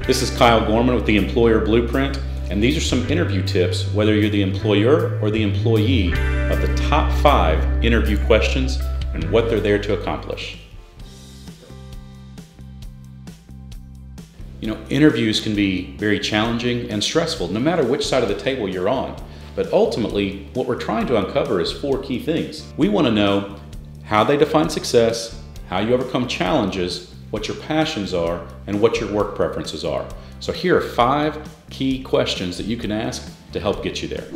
This is Kyle Gorman with the Employer Blueprint, and these are some interview tips, whether you're the employer or the employee, of the top 5 interview questions and what they're there to accomplish. You know, interviews can be very challenging and stressful, no matter which side of the table you're on. But ultimately, what we're trying to uncover is 4 key things. We want to know how they define success, how you overcome challenges, what your passions are, and what your work preferences are. So here are 5 key questions that you can ask to help get you there.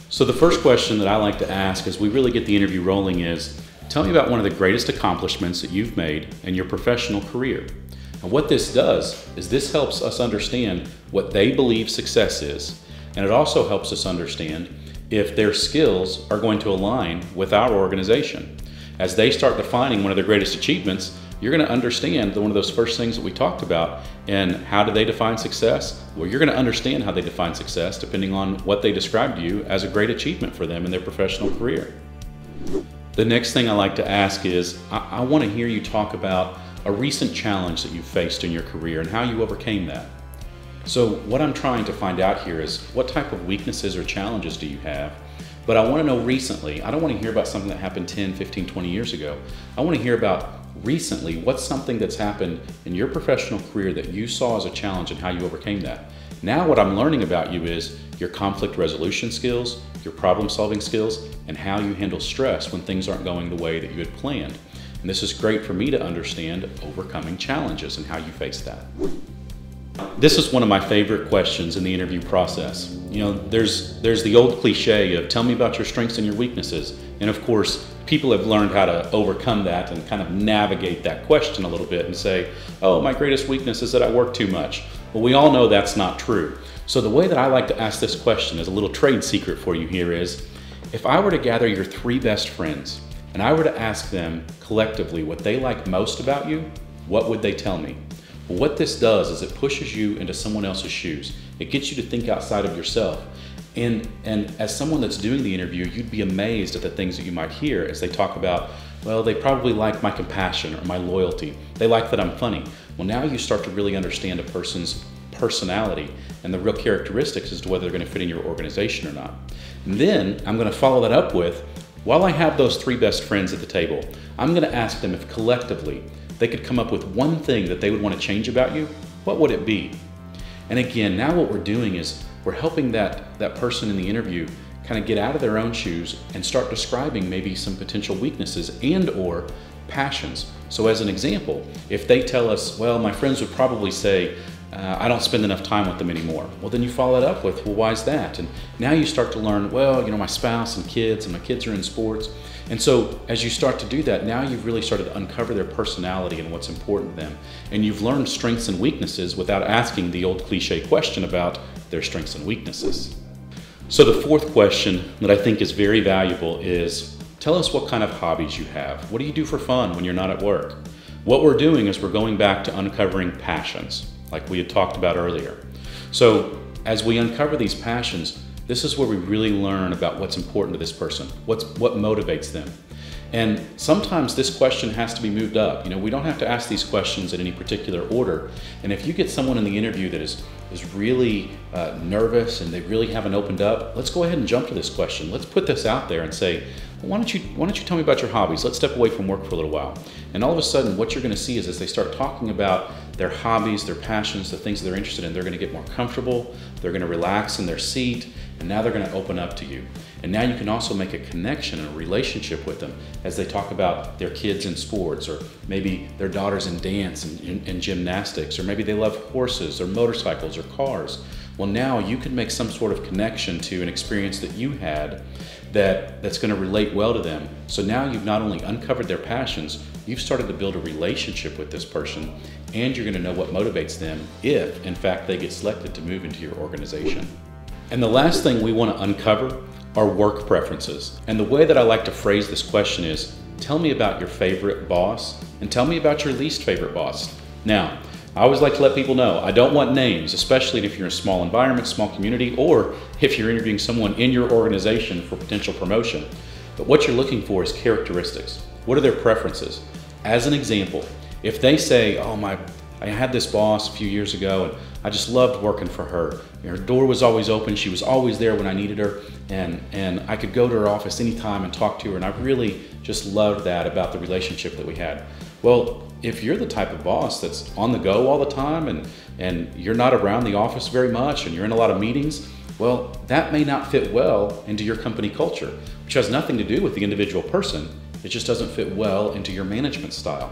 So the first question that I like to ask as we really get the interview rolling is, tell me about one of the greatest accomplishments that you've made in your professional career. And what this does is this helps us understand what they believe success is, and it also helps us understand if their skills are going to align with our organization. As they start defining one of their greatest achievements, you're going to understand one of those first things that we talked about, and how do they define success? Well, you're going to understand how they define success depending on what they describe to you as a great achievement for them in their professional career. The next thing I like to ask is, I want to hear you talk about a recent challenge that you faced in your career and how you overcame that. So what I'm trying to find out here is, what type of weaknesses or challenges do you have? But I want to know recently. I don't want to hear about something that happened 10, 15, 20 years ago. I want to hear about recently, what's something that's happened in your professional career that you saw as a challenge and how you overcame that. Now what I'm learning about you is your conflict resolution skills, your problem solving skills, and how you handle stress when things aren't going the way that you had planned. And this is great for me to understand overcoming challenges and how you face that. This is one of my favorite questions in the interview process. You know, there's the old cliche of tell me about your strengths and your weaknesses. And of course, people have learned how to overcome that and kind of navigate that question a little bit and say, oh, my greatest weakness is that I work too much. Well, we all know that's not true. So the way that I like to ask this question, as a little trade secret for you here, is if I were to gather your 3 best friends and I were to ask them collectively what they like most about you, what would they tell me? Well, what this does is it pushes you into someone else's shoes. It gets you to think outside of yourself. And as someone that's doing the interview, you'd be amazed at the things that you might hear as they talk about, well, they probably like my compassion or my loyalty. They like that I'm funny. Well, now you start to really understand a person's personality and the real characteristics as to whether they're going to fit in your organization or not. And then I'm going to follow that up with, while I have those 3 best friends at the table, I'm going to ask them if collectively they could come up with one thing that they would want to change about you. What would it be? And again, now what we're doing is we're helping that person in the interview kind of get out of their own shoes and start describing maybe some potential weaknesses and or passions. So as an example, if they tell us, well, my friends would probably say, I don't spend enough time with them anymore. Well, then you follow it up with, well, why is that? And now you start to learn, well, you know, my spouse and my kids are in sports. And so as you start to do that, now you've really started to uncover their personality and what's important to them. And you've learned strengths and weaknesses without asking the old cliche question about their strengths and weaknesses. So the 4th question that I think is very valuable is, tell us what kind of hobbies you have. What do you do for fun when you're not at work? What we're doing is we're going back to uncovering passions, like we had talked about earlier. So as we uncover these passions, this is where we really learn about what's important to this person, what motivates them. And sometimes this question has to be moved up. You know, we don't have to ask these questions in any particular order. And if you get someone in the interview that is really nervous and they really haven't opened up, let's go ahead and jump to this question. Let's put this out there and say, well, why don't you tell me about your hobbies? Let's step away from work for a little while. And all of a sudden, what you're going to see is as they start talking about their hobbies, their passions, the things that they're interested in, they're going to get more comfortable, they're going to relax in their seat, and now they're going to open up to you. And now you can also make a connection and a relationship with them as they talk about their kids in sports, or maybe their daughters in dance and gymnastics, or maybe they love horses or motorcycles or cars. Well, now you can make some sort of connection to an experience that you had that's going to relate well to them. So now you've not only uncovered their passions, you've started to build a relationship with this person, and you're going to know what motivates them if, in fact, they get selected to move into your organization. And the last thing we want to uncover are work preferences. And the way that I like to phrase this question is, tell me about your favorite boss and tell me about your least favorite boss. Now, I always like to let people know, I don't want names, especially if you're in a small environment, small community, or if you're interviewing someone in your organization for potential promotion. But what you're looking for is characteristics. What are their preferences? As an example, if they say, oh, I had this boss a few years ago, and I just loved working for her. Her door was always open. She was always there when I needed her, and I could go to her office anytime and talk to her, and I really just loved that about the relationship that we had. Well, if you're the type of boss that's on the go all the time and you're not around the office very much and you're in a lot of meetings, well, that may not fit well into your company culture, which has nothing to do with the individual person. It just doesn't fit well into your management style.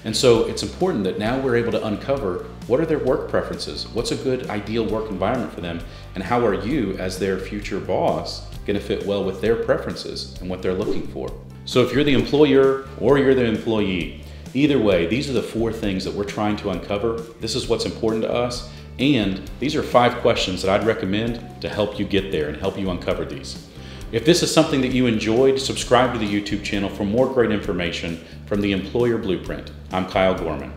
And so it's important that now we're able to uncover what are their work preferences, what's a good ideal work environment for them, and how are you as their future boss going to fit well with their preferences and what they're looking for. So if you're the employer or you're the employee, either way, these are the 4 things that we're trying to uncover. This is what's important to us, and these are 5 questions that I'd recommend to help you get there and help you uncover these. If this is something that you enjoyed, subscribe to the YouTube channel for more great information from the Employer Blueprint. I'm Kyle Gorman.